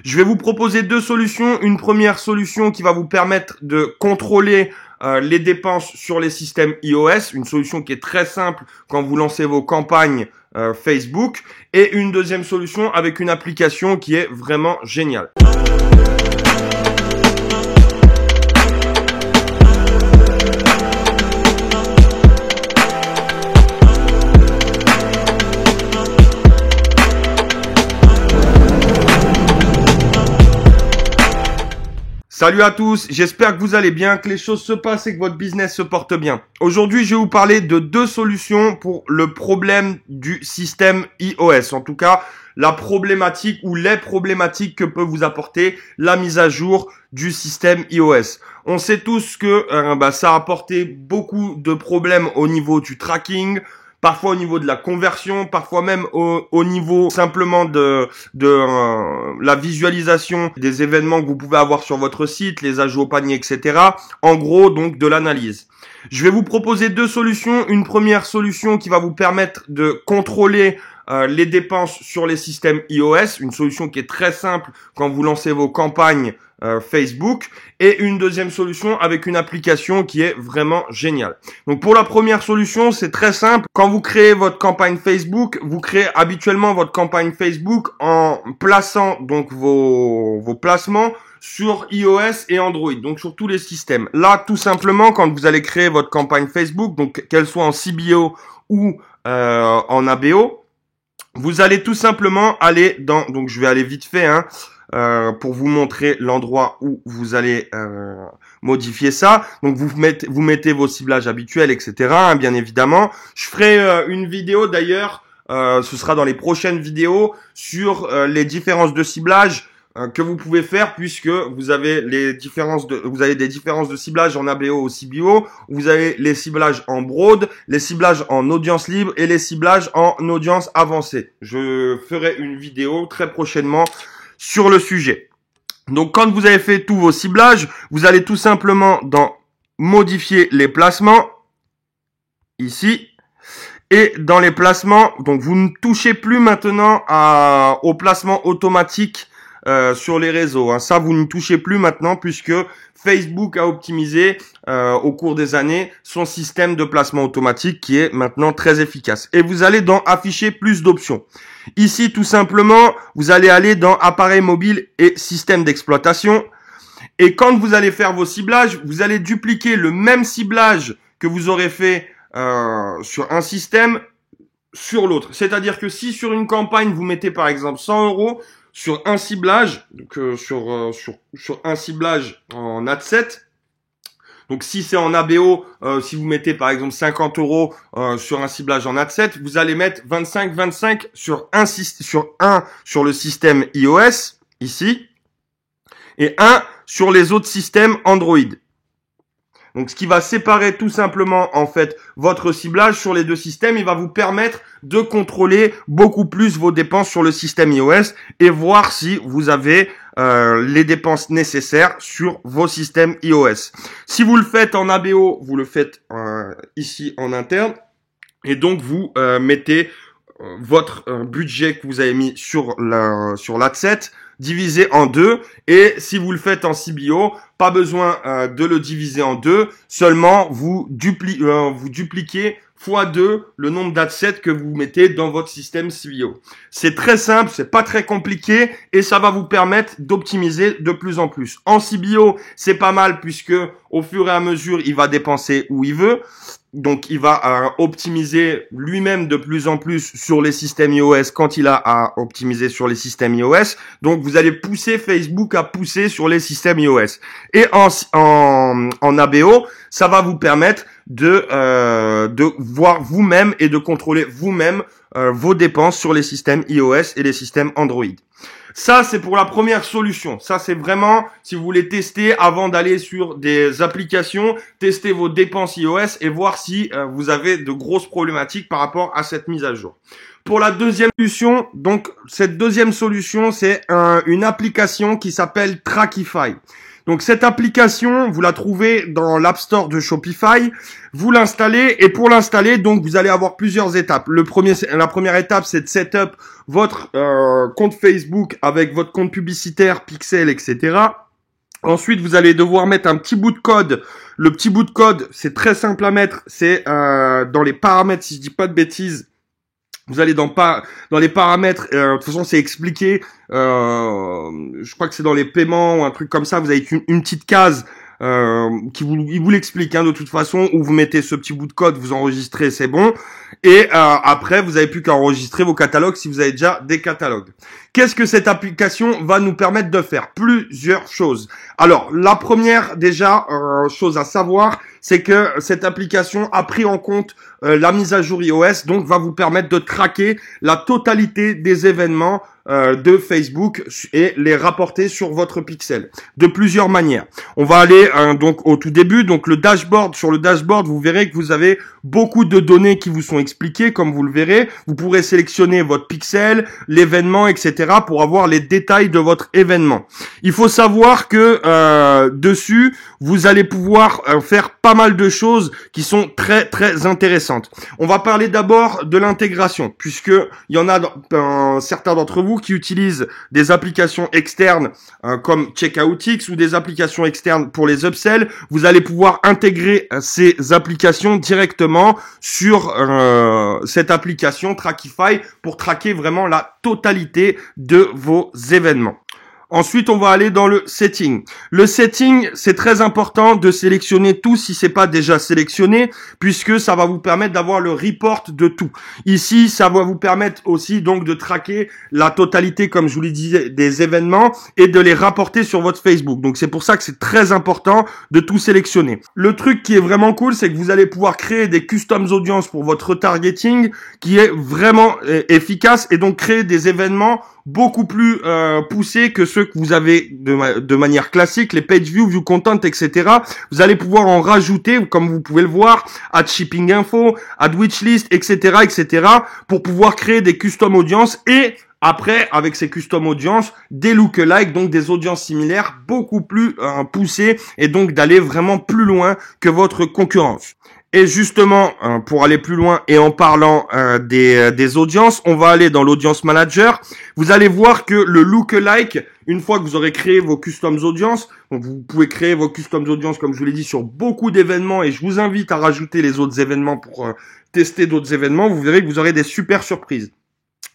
Je vais vous proposer deux solutions. Une première solution qui va vous permettre de contrôler les dépenses sur les systèmes iOS, une solution qui est très simple quand vous lancez vos campagnes Facebook, et une deuxième solution avec une application qui est vraiment géniale. Salut à tous, j'espère que vous allez bien, que les choses se passent et que votre business se porte bien. Aujourd'hui, je vais vous parler de deux solutions pour le problème du système iOS. En tout cas, la problématique ou les problématiques que peut vous apporter la mise à jour du système iOS. On sait tous que ça a apporté beaucoup de problèmes au niveau du tracking, parfois au niveau de la conversion, parfois même au niveau simplement de la visualisation des événements que vous pouvez avoir sur votre site, les ajouts au panier, etc. En gros, donc de l'analyse. Je vais vous proposer deux solutions. Une première solution qui va vous permettre de contrôler les dépenses sur les systèmes iOS, une solution qui est très simple quand vous lancez vos campagnes Facebook, et une deuxième solution avec une application qui est vraiment géniale. Donc pour la première solution, c'est très simple. Quand vous créez votre campagne Facebook, vous créez habituellement votre campagne Facebook en plaçant donc vos placements sur iOS et Android, donc sur tous les systèmes. Là, tout simplement, quand vous allez créer votre campagne Facebook, donc qu'elle soit en CBO ou en ABO, vous allez tout simplement aller dans, donc je vais aller vite fait, pour vous montrer l'endroit où vous allez modifier ça. Donc vous mettez vos ciblages habituels, etc. Bien évidemment. Je ferai une vidéo d'ailleurs, ce sera dans les prochaines vidéos, sur les différences de ciblage que vous pouvez faire, puisque vous avez des différences de ciblage en ABO ou CBO, vous avez les ciblages en broad, les ciblages en audience libre et les ciblages en audience avancée. Je ferai une vidéo très prochainement sur le sujet. Donc quand vous avez fait tous vos ciblages, vous allez tout simplement dans modifier les placements ici. Et dans les placements, donc vous ne touchez plus maintenant au placement automatique sur les réseaux. Ça, vous ne touchez plus maintenant, puisque Facebook a optimisé au cours des années son système de placement automatique qui est maintenant très efficace. Et vous allez dans afficher plus d'options. Ici, tout simplement, vous allez aller dans appareil mobile et système d'exploitation. Et quand vous allez faire vos ciblages, vous allez dupliquer le même ciblage que vous aurez fait sur un système sur l'autre. C'est-à-dire que si sur une campagne, vous mettez par exemple 100 € sur un ciblage, donc sur un ciblage en ad set. Donc si c'est en ABO, si vous mettez par exemple 50 € sur un ciblage en ad set, vous allez mettre 25 sur le système iOS ici, et 1 sur les autres systèmes Android. Donc, ce qui va séparer tout simplement, en fait, votre ciblage sur les deux systèmes, il va vous permettre de contrôler beaucoup plus vos dépenses sur le système iOS et voir si vous avez les dépenses nécessaires sur vos systèmes iOS. Si vous le faites en ABO, vous le faites ici en interne, et donc vous mettez votre budget que vous avez mis sur l'adset divisé en deux, et si vous le faites en CBO, pas besoin de le diviser en deux, seulement vous dupliquez x2 le nombre d'adsets que vous mettez dans votre système CBO. C'est très simple, c'est pas très compliqué, et ça va vous permettre d'optimiser de plus en plus. En CBO, c'est pas mal, puisque au fur et à mesure, il va dépenser où il veut. Donc, il va optimiser lui-même de plus en plus sur les systèmes iOS quand il a à optimiser sur les systèmes iOS. Donc, vous allez pousser Facebook à pousser sur les systèmes iOS. Et en ABO, ça va vous permettre de voir vous-même et de contrôler vous-même vos dépenses sur les systèmes iOS et les systèmes Android. Ça, c'est pour la première solution. Ça, c'est vraiment, si vous voulez tester avant d'aller sur des applications, tester vos dépenses iOS et voir si vous avez de grosses problématiques par rapport à cette mise à jour. Pour la deuxième solution, donc cette deuxième solution, c'est une application qui s'appelle Trackify. Donc cette application, vous la trouvez dans l'App Store de Shopify. Vous l'installez et pour l'installer, donc vous allez avoir plusieurs étapes. La première étape, c'est de setup votre compte Facebook avec votre compte publicitaire, pixel, etc. Ensuite, vous allez devoir mettre un petit bout de code. Le petit bout de code, c'est très simple à mettre. C'est dans les paramètres, si je dis pas de bêtises. Vous allez dans les paramètres. De toute façon, c'est expliqué. Je crois que c'est dans les paiements ou un truc comme ça. Vous avez une petite case il vous l'explique de toute façon, où vous mettez ce petit bout de code, vous enregistrez, c'est bon. Et après, vous avez plus qu'à enregistrer vos catalogues si vous avez déjà des catalogues. Qu'est-ce que cette application va nous permettre de faire? Plusieurs choses. Alors, la première déjà chose à savoir, c'est que cette application a pris en compte la mise à jour iOS, donc va vous permettre de traquer la totalité des événements de Facebook et les rapporter sur votre pixel de plusieurs manières. On va aller donc au tout début, donc le dashboard. Sur le dashboard, vous verrez que vous avez beaucoup de données qui vous sont expliquées, comme vous le verrez. Vous pourrez sélectionner votre pixel, l'événement, etc. pour avoir les détails de votre événement. Il faut savoir que dessus, vous allez pouvoir faire pas mal de choses qui sont très très intéressantes. On va parler d'abord de l'intégration, puisque il y en a certains d'entre vous qui utilisent des applications externes comme CheckoutX ou des applications externes pour les upsells. Vous allez pouvoir intégrer ces applications directement sur cette application Trackify pour traquer vraiment la totalité de vos événements. Ensuite, on va aller dans le setting. Le setting, c'est très important de sélectionner tout si c'est pas déjà sélectionné, puisque ça va vous permettre d'avoir le report de tout. Ici, ça va vous permettre aussi donc de traquer la totalité, comme je vous l'ai dit, des événements et de les rapporter sur votre Facebook. Donc c'est pour ça que c'est très important de tout sélectionner. Le truc qui est vraiment cool, c'est que vous allez pouvoir créer des custom audiences pour votre retargeting qui est vraiment efficace et donc créer des événements beaucoup plus poussés que ceux que vous avez de manière classique, les page view content, etc. Vous allez pouvoir en rajouter, comme vous pouvez le voir, add shipping info, add wishlist, etc., etc., pour pouvoir créer des custom audiences et après, avec ces custom audiences, des lookalike, donc des audiences similaires beaucoup plus poussées et donc d'aller vraiment plus loin que votre concurrence. Et justement, pour aller plus loin et en parlant des audiences, on va aller dans l'audience manager. Vous allez voir que le lookalike, une fois que vous aurez créé vos custom audiences, donc vous pouvez créer vos custom audiences, comme je vous l'ai dit, sur beaucoup d'événements et je vous invite à rajouter les autres événements pour tester d'autres événements. Vous verrez que vous aurez des super surprises.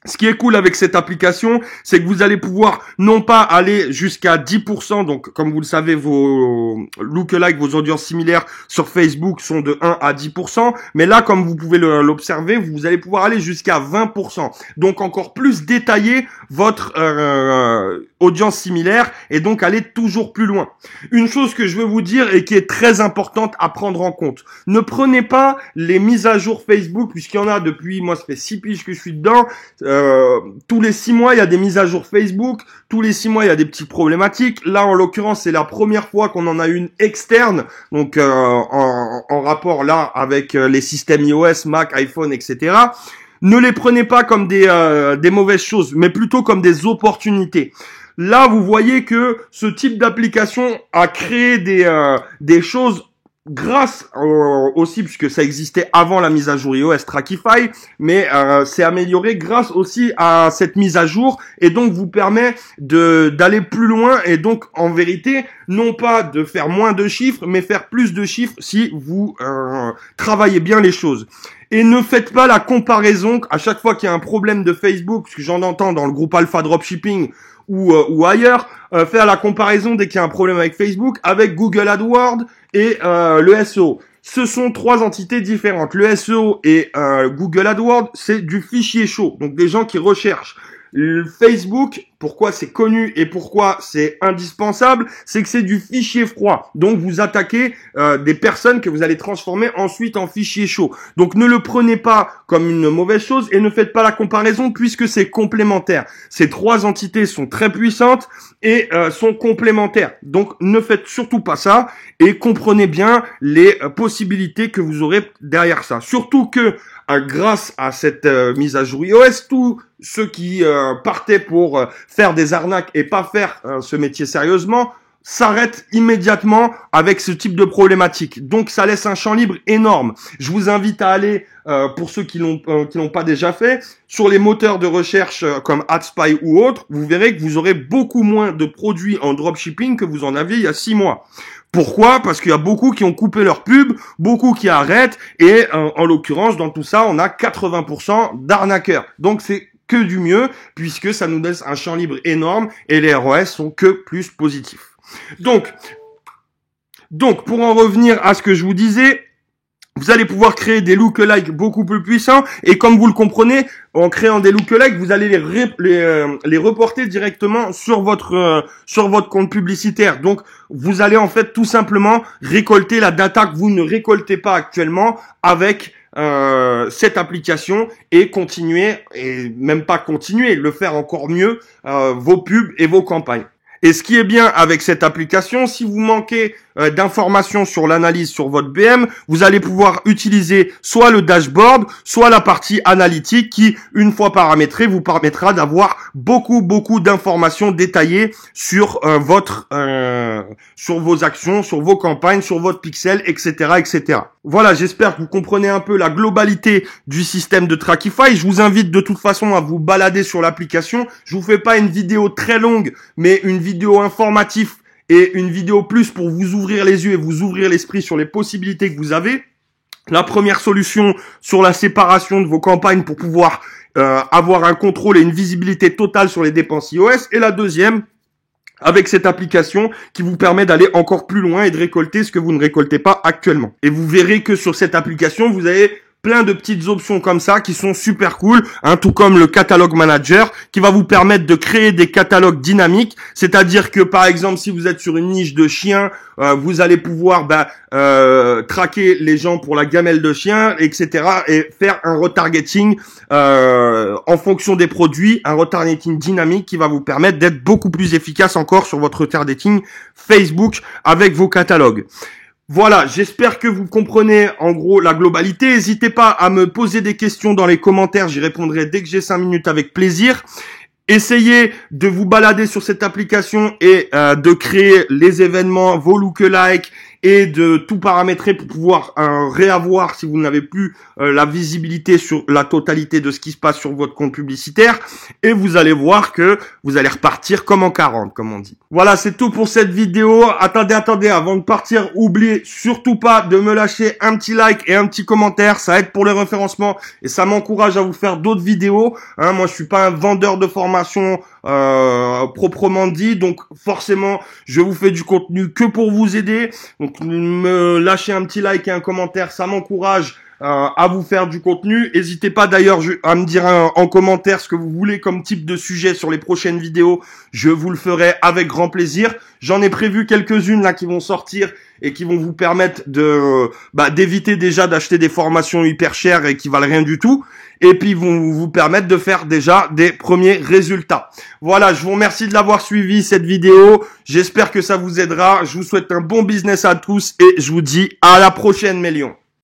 Ce qui est cool avec cette application, c'est que vous allez pouvoir non pas aller jusqu'à 10%, donc comme vous le savez, vos lookalike, vos audiences similaires sur Facebook sont de 1 à 10%, mais là, comme vous pouvez l'observer, vous allez pouvoir aller jusqu'à 20%. Donc encore plus détailler votre audience similaire et donc aller toujours plus loin. Une chose que je veux vous dire et qui est très importante à prendre en compte, ne prenez pas les mises à jour Facebook, puisqu'il y en a depuis, moi ça fait 6 piges que je suis dedans, tous les 6 mois, il y a des mises à jour Facebook. Tous les 6 mois, il y a des petites problématiques. Là, en l'occurrence, c'est la première fois qu'on en a une externe, donc en rapport là avec les systèmes iOS, Mac, iPhone, etc. Ne les prenez pas comme des mauvaises choses, mais plutôt comme des opportunités. Là, vous voyez que ce type d'application a créé des choses grâce aussi, puisque ça existait avant la mise à jour iOS Trackify, mais c'est amélioré grâce aussi à cette mise à jour et donc vous permet d'aller plus loin et donc en vérité non pas de faire moins de chiffres mais faire plus de chiffres si vous travaillez bien les choses. Et ne faites pas la comparaison à chaque fois qu'il y a un problème de Facebook, parce que j'en entends dans le groupe Alpha Dropshipping ou ailleurs, faire la comparaison dès qu'il y a un problème avec Facebook, avec Google AdWords et le SEO. Ce sont 3 entités différentes. Le SEO et Google AdWords, c'est du fichier chaud, donc des gens qui recherchent. Facebook, pourquoi c'est connu et pourquoi c'est indispensable, c'est que c'est du fichier froid. Donc vous attaquez des personnes que vous allez transformer ensuite en fichier chaud. Donc ne le prenez pas comme une mauvaise chose et ne faites pas la comparaison puisque c'est complémentaire. Ces 3 entités sont très puissantes et sont complémentaires. Donc ne faites surtout pas ça et comprenez bien les possibilités que vous aurez derrière ça. Surtout que grâce à cette mise à jour iOS, tous ceux qui partaient pour faire des arnaques et pas faire ce métier sérieusement s'arrête immédiatement avec ce type de problématique. Donc ça laisse un champ libre énorme. Je vous invite à aller, pour ceux qui l'ont pas déjà fait, sur les moteurs de recherche comme AdSpy ou autres, vous verrez que vous aurez beaucoup moins de produits en dropshipping que vous en aviez il y a 6 mois. Pourquoi? Parce qu'il y a beaucoup qui ont coupé leur pub, beaucoup qui arrêtent, et en l'occurrence, dans tout ça, on a 80% d'arnaqueurs. Donc c'est que du mieux, puisque ça nous laisse un champ libre énorme, et les ROS sont que plus positifs. Donc, pour en revenir à ce que je vous disais, vous allez pouvoir créer des lookalikes beaucoup plus puissants, et comme vous le comprenez, en créant des lookalikes, vous allez les reporter directement sur votre compte publicitaire. Donc, vous allez en fait tout simplement récolter la data que vous ne récoltez pas actuellement avec cette application, et continuer, et même pas continuer, le faire encore mieux, vos pubs et vos campagnes. Et ce qui est bien avec cette application, si vous manquez d'informations sur l'analyse sur votre BM, vous allez pouvoir utiliser soit le dashboard, soit la partie analytique qui, une fois paramétrée, vous permettra d'avoir beaucoup d'informations détaillées sur sur vos actions, sur vos campagnes, sur votre pixel, etc., etc. Voilà, j'espère que vous comprenez un peu la globalité du système de Trackify. Je vous invite de toute façon à vous balader sur l'application. Je vous fais pas une vidéo très longue, mais une vidéo informative et une vidéo plus pour vous ouvrir les yeux et vous ouvrir l'esprit sur les possibilités que vous avez. La première solution sur la séparation de vos campagnes pour pouvoir avoir un contrôle et une visibilité totale sur les dépenses iOS. Et la deuxième, avec cette application qui vous permet d'aller encore plus loin et de récolter ce que vous ne récoltez pas actuellement. Et vous verrez que sur cette application, vous avez plein de petites options comme ça qui sont super cool, hein, tout comme le catalogue manager qui va vous permettre de créer des catalogues dynamiques, c'est-à-dire que par exemple si vous êtes sur une niche de chiens, vous allez pouvoir traquer les gens pour la gamelle de chiens, etc. et faire un retargeting en fonction des produits, un retargeting dynamique qui va vous permettre d'être beaucoup plus efficace encore sur votre retargeting Facebook avec vos catalogues. Voilà, j'espère que vous comprenez en gros la globalité. N'hésitez pas à me poser des questions dans les commentaires, j'y répondrai dès que j'ai 5 minutes avec plaisir. Essayez de vous balader sur cette application et de créer les événements, vos lookalikes, et de tout paramétrer pour pouvoir réavoir, si vous n'avez plus la visibilité sur la totalité de ce qui se passe sur votre compte publicitaire, et vous allez voir que vous allez repartir comme en 40, comme on dit. Voilà, c'est tout pour cette vidéo. Attendez, avant de partir, oubliez surtout pas de me lâcher un petit like et un petit commentaire, ça aide pour le référencement et ça m'encourage à vous faire d'autres vidéos. Hein, moi, je suis pas un vendeur de formation proprement dit, donc forcément, je vous fais du contenu que pour vous aider. Donc, me lâcher un petit like et un commentaire, ça m'encourage à vous faire du contenu. N'hésitez pas d'ailleurs à me dire en commentaire ce que vous voulez comme type de sujet sur les prochaines vidéos. Je vous le ferai avec grand plaisir. J'en ai prévu quelques-unes là qui vont sortir et qui vont vous permettre de d'éviter déjà d'acheter des formations hyper chères et qui valent rien du tout, et puis vont vous permettre de faire déjà des premiers résultats. Voilà, je vous remercie de l'avoir suivi cette vidéo. J'espère que ça vous aidera. Je vous souhaite un bon business à tous et je vous dis à la prochaine mes lions.